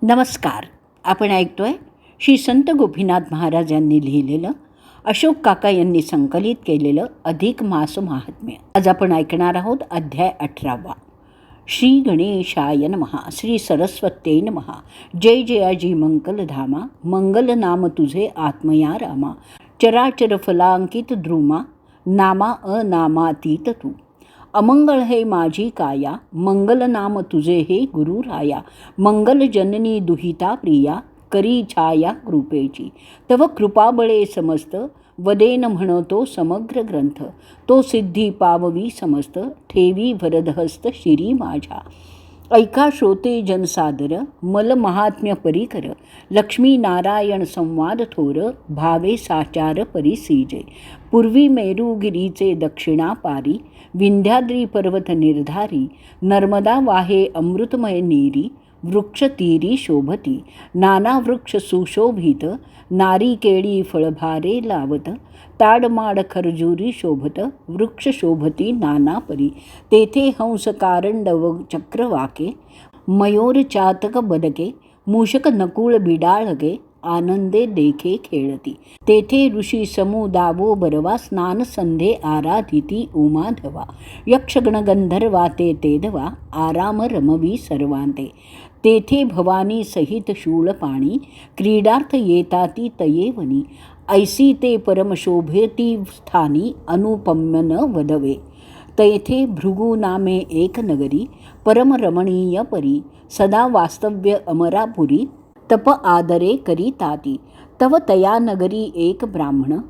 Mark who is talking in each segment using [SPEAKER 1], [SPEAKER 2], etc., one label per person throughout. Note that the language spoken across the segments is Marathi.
[SPEAKER 1] नमस्कार. आपण ऐकतोय श्री संत गोपीनाथ महाराज यांनी लिहिलेलं, अशोक काका यांनी संकलित केलेलं अधिक मास महात्म्य. आज आपण ऐकणार आहोत अध्याय 18. श्री गणेशाय नमः. श्री सरस्वत्यै नमः. जय जयाजी मंगलधामा. मंगल नाम तुझे आत्मया रामा. चराचर फलांकित द्रुमा. नामा अनामातीत तू. अमंगळ हे माझी काया. मंगल नाम तुझे हे गुरुराया. मंगल जननी दुहिता प्रिया. करी छाया कृपेची. तव कृपाबळे समस्त. वदेन म्हणतो समग्र ग्रंथ. तो सिद्धी पाववी समस्त. ठेवी वरदहस्त शिरी माझ्या. ऐका श्रोते जनसादर. मल महात्म्य परिकर. लक्ष्मी नारायण संवाद थोर. भावे साचार परिसीजे. पूर्वी मेरुगिरीचे दक्षिणा पारी. विंध्याद्री पर्वत निर्धारी. नर्मदा वाहे अमृतमय नीरी. वृक्ष तीरी शोभती. नाना वृक्ष सुशोभित. नारिकेळी फळभारे लावत. ताडमाड खरजुरी शोभत. वृक्ष शोभती नाना परी. तेथे हंस कारंड व चक्रवाके. मयूर चातक बदके. मूषक नकुळ बिडाळगे. आनंदे देखे खेळती. तेथे ऋषी समुदावो बरवा. स्नान संधे आराधिती उमाधवा. यक्षगण गंधर्वा ते तेधवा. आराम रमवी सर्वांते. तेथे भवानी सहित शूळपाणी. क्रीडार्थ येताती तयेवनी. ऐसी ते परमशोभेती स्थानी. अनुपम्य न वदवे. तेथे भृगु नामे एक नगरी. परमरमणीय परी. सदा वास्तव्य अमरापुरी. तप आदरे करीताती. तव तया नगरी एक ब्राह्मण.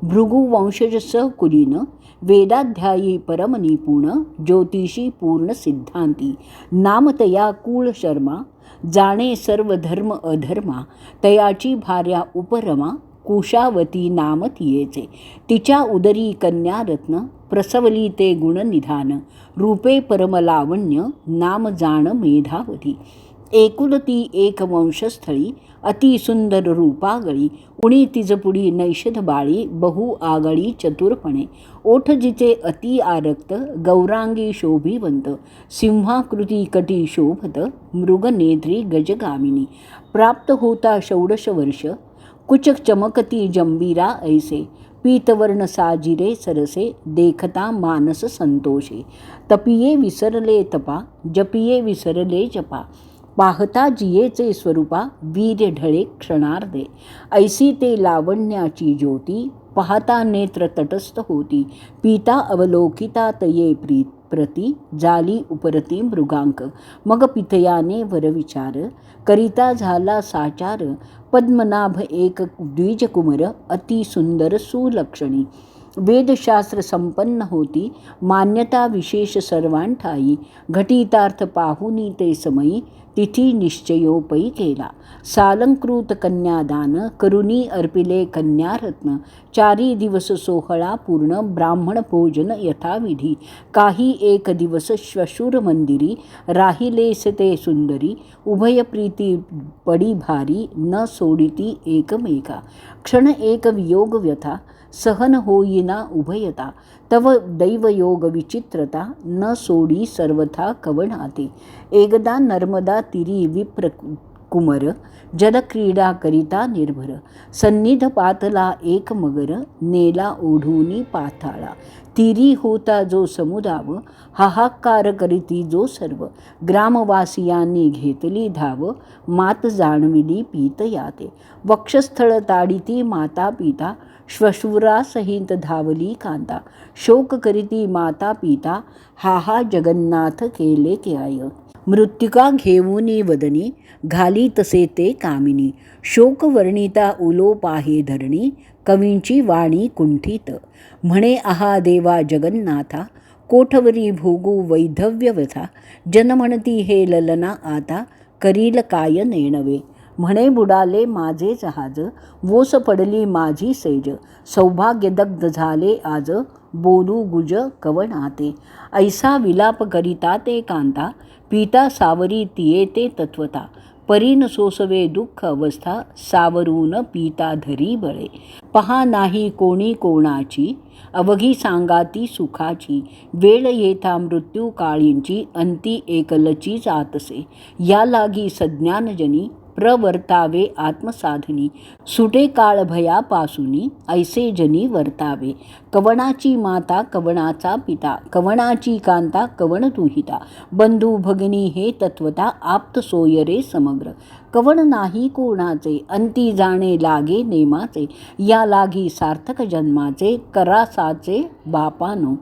[SPEAKER 1] भृगु वंशज कुलीन. वेदाध्यायी परमनिपुण. ज्योतिषी पूर्ण सिद्धांती. नाम तया कुळ शर्मा. जाणे सर्व धर्म अधर्मा. तयाची भार्या उपरमा. कुशावती नाम तियेचे. तिच्या उदरी कन्यारत्न. प्रसवली ते गुणनिधान. रूपे परमलावण्य. नाम जाण मेधावती. एकुलती एक वंशस्थळी. अतिसुंदर रूपागळी. उणी तिजपुडी नैषध बाळी. बहु आगळी चतुरपणे. ओठ जिचे अति आरक्त. गौरांगी शोभिवंत. सिंहाकृती कटी शोभत. मृगनेत्री गजगामिनी. प्राप्त होता 16 वर्ष. कुच चमकती जंबीरा ऐसे. पीतवर्ण साजिरे सरसे. देखता मानस संतोषे. तपिये विसरले तपा. जपिये विसरले जपा. पाहता जियेचे स्वरूपा. वीर्य ढळे क्षणार्धे. ऐसी ते लावण्याची ज्योती. पाहता नेत्र तटस्थ होती. पिता अवलोकिता तये प्रती. जाली उपरती मृगांक. मग पितयाने वरविचार. करिता झाला साचार. पद्मनाभ एक द्विजकुमर. अति सुंदर सुलक्षणी. वेदशास्त्र संपन्न होती. मान्यता विशेष सर्वांठाई. घटितार्थ पाहुनी ते समयी. तिथी निश्चयोपै केला. सालंकृत कन्यादान. करुणी अर्पिले कन्यारत्न. 4 दिवस सोहळा पूर्ण. ब्राह्मण भोजन यथाविधी. काही एक दिवस श्वशुर मंदिरी. राहिलेस ते सुंदरी. उभय प्रीती पडी भारी. न सोडिती एकमेका. क्षण एक वियोग व्यथा. सहन होईना उभयता. तव दैवयोग विचित्रता. न सोडी सर्वथा कवनाते. एकदा नर्मदा तिरी विप्र कुमर. जलक्रीडा करिता निर्भर. सन्निध पातला एक मगर. नेला ओढूनी पाताळा. तिरी होता जो समुदाव. हाहाकार करीती जो सर्व. ग्रामवासियांनी घेतली धाव. मात जाणविली पीत याते. वक्षस्थळ ताडिती माता पिता. श्वशुरासहित धावली कांता. शोक करीती माता पिता. हा जगन्नाथ केले काय. मृत्तिका घेऊनी वदनी. घाली तसे ते कामिनी. शोक वर्णिता उलोपाहे धरणी. कवींची वाणी कुंठित. म्हणे आहा देवा जगन्नाथा. कोठवरी भोगू वैधव्यवथा. जन म्हणती हे ललना आता. करील काय नेणवे. म्हणे बुडाले माझे जहाज. वोस पडली माझी सेज. सौभाग्य दग्ध झाले आज. बोलू गुज कवनाते. ऐसा विलाप करिता ते कांता. पिता सावरी तिये ते तत्वता. परीन सोसवे दुःख अवस्था, सावरून पीता धरी बळे. पहा नाही कोणी कोणाची, अवघी सांगाती सुखाची. वेळ येता मृत्यू काळींची, अंती एकलची जातसे. या लागी सज्ञानजनी, प्रवर्तावे आत्मसाधनी. सुटे काळ भयापासूनी, ऐसे जनी वर्तावे. कवणाची माता कवणाचा पिता, कवणाची कांता कवण तुहिता. बंधू भगिनी हे तत्वता, आप्त सोय रे समग्र. कवण नाही कोणाचे, अंती जाणे लागे नेमाचे. या लागी सार्थक जन्माचे, करासाचे बापानो.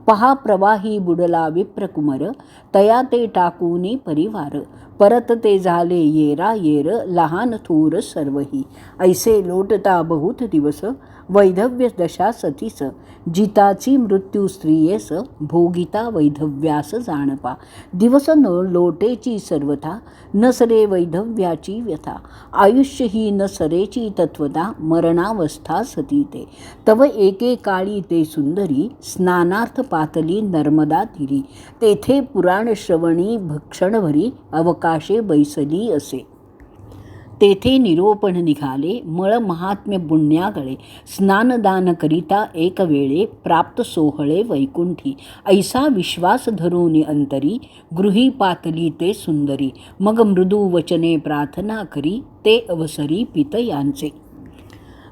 [SPEAKER 1] पहा प्रवाही बुडला विप्रकुमर, तया ते टाकूनी परिवार. परत ते झाले येरा येर, लहान थोर सर्वही. ऐसे लोटता बहुत दिवस, वैधव्य दशा सतीस. जिताची मृत्यू स्त्रियेस, भोगिता वैधव्यास जाणपा. दिवस न लोटेची सर्वथा, न सरे वैधव्याची व्यथा. आयुष्य ही न सरेची तत्वता, मरणावस्था सती ते. तव एके काळी ते सुंदरी, स्नानार्थ पातली नर्मदा तीरी. तेथे पुराण श्रवणी भक्षणभरी, अवकाशे बैसली असे. तेथे निरोपण निघाले, मळ महात्म्य पुण्यागळे. स्नानदान करिता एक वेळे, प्राप्त सोहळे वैकुंठी. ऐसा विश्वास धरून अंतरी, गृही पातली ते सुंदरी. मग मृदू वचने प्रार्थना करी, ते अवसरी पित यांचे.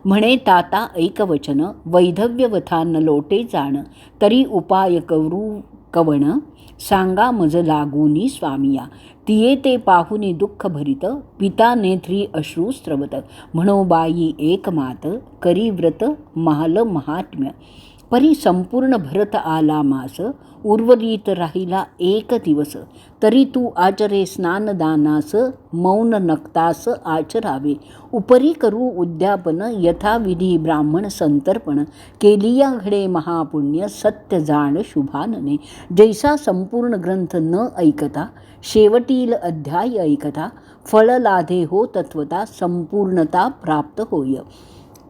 [SPEAKER 1] म्हणे ताता ऐकवचन, वैधव्यवथा न लोटे जाण. तरी उपाय करू कवण, सांगा मज लागूनी स्वामिया. तिये ते पाहुनी दुःख भरित, पिता नेत्री अश्रू स्रवत. म्हणो बाई एक मात, करी व्रत महाल महात्म्य. परी संपूर्ण भरत आला मास, उर्वरित राहिला एक दिवस. तरी तू आचरे स्नानदानास, मौन नक्तास आचरावे. उपरी करू उद्यापन, यथाविधी ब्राह्मण संतर्पण. केलिया घडे महापुण्य, सत्य जाण शुभानने. जैसा संपूर्ण ग्रंथ न ऐकता, शेवटील अध्याय ऐकता. फळ लाधे हो तत्वता, संपूर्णता प्राप्त होय.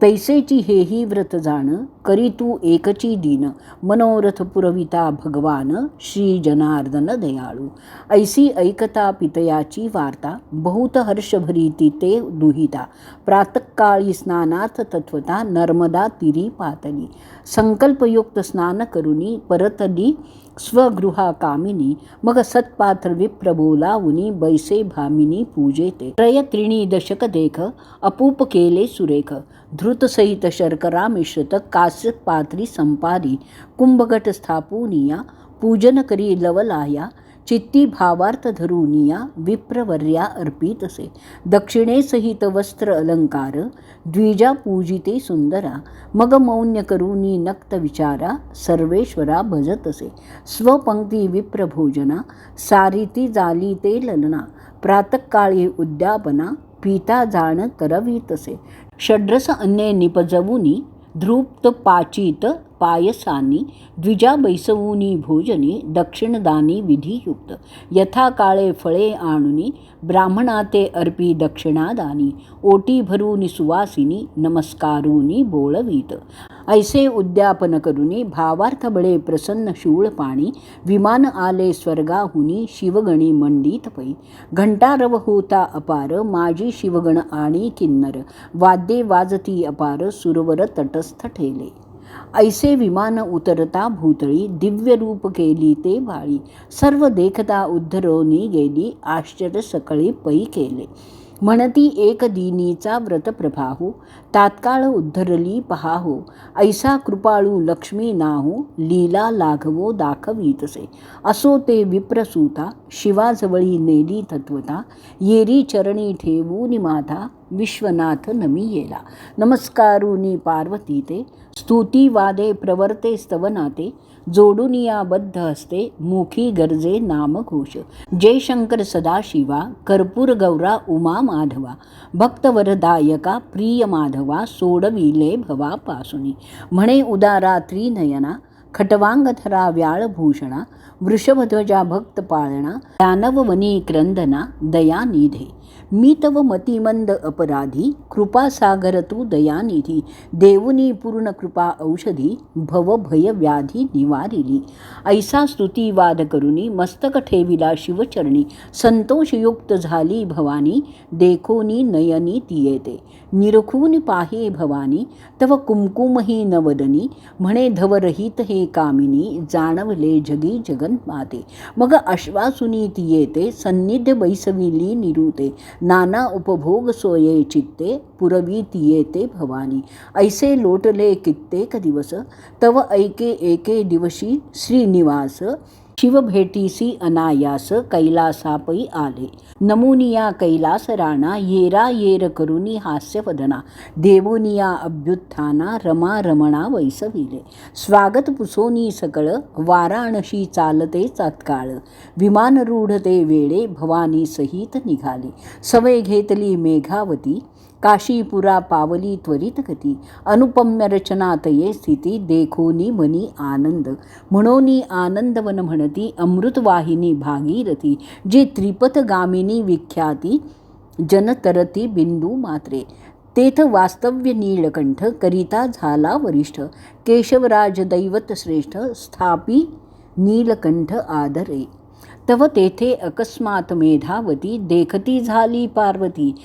[SPEAKER 1] तैसेची हेही व्रत जाण, करी तू एकची दीन. मनोरथ पुरविता भगवान, श्री जनार्दन दयाळू. ऐसी ऐकता पितयाची वार्ता, बहुत हर्ष भरीती ते दुहिता. प्रातःकाळी स्नानार्थ तत्वता, नर्मदा तीरी पातली. संकल्पयुक्त स्नान करुनी, परतली स्वगृहा कामिनी. मग सत्पात्र विप्र बोलावुनी, बैसे भामिनी पूजेते. त्रय त्रिणी दशक देख, अपूप केले सुरेख. धृतसहित शर्करा मिश्रित, कास्य पात्री संपादी. कुंभगट स्थापूनिया, पूजन करी लवलाया. चित्ती भावार्थ धरूनिया, विप्रवर्या अर्पितसे. दक्षिणेसहित वस्त्र अलंकार, द्विजा पूजिते सुंदरा. मग मौन्य करूनी नक्त विचारा, सर्वेश्वरा भजतसे. स्वपंक्ती विप्रभोजना, सारिती जाली ते ललना. प्रातःकाळी उद्यापना, पिता जाण करवीतसे. षड्रस अन्ये निपजवुनी, धृप्त पाचित पायसानी. द्विजा बैसवुनी भोजनी, दक्षिणदानी विधियुक्त. यथा काळे फळे आणुनी, ब्राह्मणा ते अर्पी दक्षिणादानी. ओटी भरूनी सुवासिनी, नमस्कारूनी बोळवीत. ऐसे उद्यापन करुनी, भावार्थ बळे प्रसन्न शूळ पाणी. विमान आले स्वर्गाहुनी, शिवगणी मंडित पै. घंटारव होता अपार, माझी शिवगण आणि किन्नर. वाद्ये वाजती अपार, सुरवर तटस्थ ठेले. ऐसे विमान उतरता भूतळी, दिव्य रूप केली ते बाळी. सर्व देखता उद्धरोनी गेली, आश्चर्य सकळी पै केले. म्हणती एक दिनीचा व्रत प्रभाहू, तात्काळ उद्धरली पहाहो. ऐसा कृपाळू लक्ष्मी नाहू, लीला लाघवो दाखवीतसे. असो ते विप्रसूता, शिवाजवळी नेली तत्वता. येरी चरणी ठेवूनी माथा, विश्वनाथ नमी येला. नमस्कारूनी पार्वती ते, स्तुती वादे प्रवर्ते स्तवनाते. जोडुनिया बद्ध असते, मुखी गरजे नामघोष. जय शंकर सदाशिवा, कर्पूर गौरा उमा माधवा. भक्तवरदायका प्रिय माधवा, सोडविले भवापासुनी. म्हणे उदारा त्रिनयना, खटवांगधरा व्याळभूषणा. वृषभध्वजा भक्त पाळणा, दानववनी क्रंदना दयानिधे. मी तव मतिमंद अपराधी, कृपासागर तू दयानिधी, देऊनी पूर्ण कृपा औषधी, भव भय व्याधी निवारिली. ऐसा स्तुतीवाद करुनी मस्तक ठेविला शिवचरणी, संतोषयुक्त झाली भवानी, देखोनी नयनी ती येते. निरखून पाहे भवानी, तव कुमकुमही नवदनी, म्हणे धवरहित हे कामिनी, जाणवले जगी जगन्माते. मग आश्वासुनी ती येते, सन्निध्य बैसविली निरुते, नाना उपभोग सोये चित्ते, पुरवी ती येते भवानी. ऐसे लोटले कित्येक दिवस, तव ऐके एके दिवशी श्रीनिवास, शिव भेटीसी अनायास, कैलासापै आले. नमुनिया कैलास राणा, येरा येर करुनी हास्यवदना, देवोनिया अभ्युत्थाना, रमा रमणा वैसविले. स्वागत पुसोनी सकळ, वाराणसी चालते तात्काळ, विमानरूढ ते वेळे, भवानी सहित निघाले. सवय घेतली मेघावती, काशीपुरा पावली त्वरित गती, अनुपम्य रचना तये स्थिती, देखोनी मनी आनंद, म्हणोनी आनंदवन म्हणती, अमृतवाहिनी भागीरथी, जे त्रिपथगामिनी विख्याती, जनतरती बिंदू मात्रे. तेथ वास्तव्य नीलकंठ, करिता झाला वरिष्ठ, केशवराज दैवत श्रेष्ठ, स्थापी नीलकंठ आदरे. तव तेथे अकस्मात मेधावती, देखती झाली पार्वती,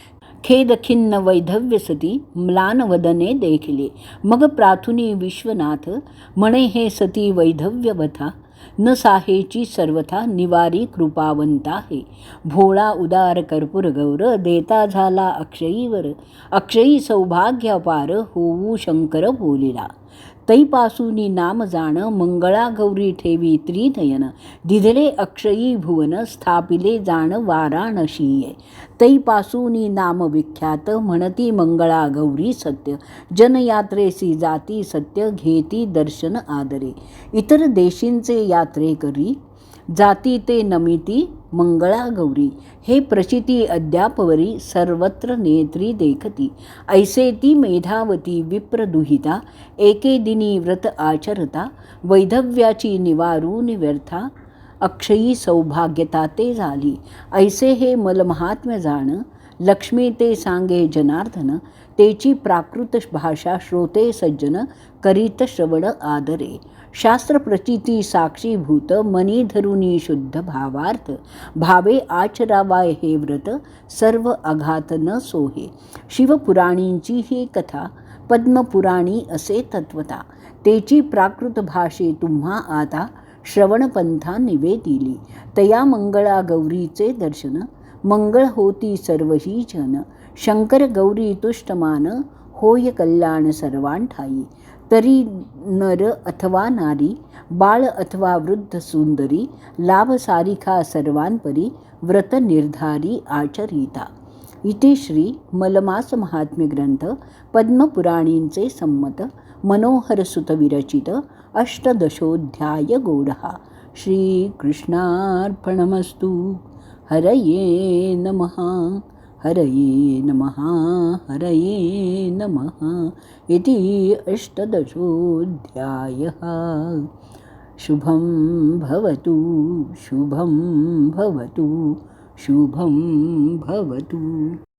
[SPEAKER 1] खेदखिन्न वैधव्यसती, म्लानवदने देखिले. मग प्राथुनी विश्वनाथ, म्हणे हे सती वैधव्यवथा, न साहेची सर्वथा, निवारी कृपावंता हे. भोळा उदार कर्पूर गौर, देता झाला अक्षयीवर, अक्षयी सौभाग्य अपार, होऊ शंकर बोलिला. तैपासूनी नाम जाण, मंगळा गौरी ठेवी त्रिनयन, दिधले अक्षयी भुवन, स्थापिले जाण वाराणसीये. तैपासूनी नाम विख्यात, म्हणती मंगळा गौरी सत्य, जनयात्रेसी जाती सत्य, घेती दर्शन आदरे. इतर देशींचे यात्रेकरी, जाती ते नमिती मंगळा गौरी, हे प्रचिती अद्यापवरी, सर्वत्र नेत्री देखती. ऐसे ती मेधावती विप्रदुहिता, एके दिनी व्रत आचरता, वैधव्याची निवारून व्यर्था, अक्षयी सौभाग्यता ते झाली. ऐसे हे मलमहात्म्य जाण, लक्ष्मी ते सांगे जनार्दन, तेची प्राकृत भाषा श्रोते सज्जन, करीत श्रवण आदरे. शास्त्र प्रचिती साक्षीभूत, मनी धरुनी शुद्ध भावार्थ, भावे आचरावाय हे व्रत, सर्व अघात न सोहे. शिवपुराणींची ही कथा, पद्मपुराणी असे तत्वता, तेची प्राकृत भाषे तुम्हा आता, श्रवणपंथा निवेदिली. तया मंगळा गौरीचे दर्शन, मंगळ होती सर्वही जन, शंकर गौरी तुष्टमान, होय कल्याण सर्वांठाई. तरी नर अथवा नारी, बाळ अथवा वृद्ध सुंदरी, लाभ सारिखा सर्वांपरी, व्रत निर्धारी आचरिता. इति श्री मलमास महात्म्य ग्रंथ पद्मपुराणींचे संमत मनोहरसुत विरचित अष्टदशोऽध्याय गौडहा. श्रीकृष्णार्पणमस्तु. हरये नमः. हरये नमः. हरये नमः. इति अष्टदशोऽध्यायः. शुभं भवतु. शुभं भवतु. शुभं भवतु.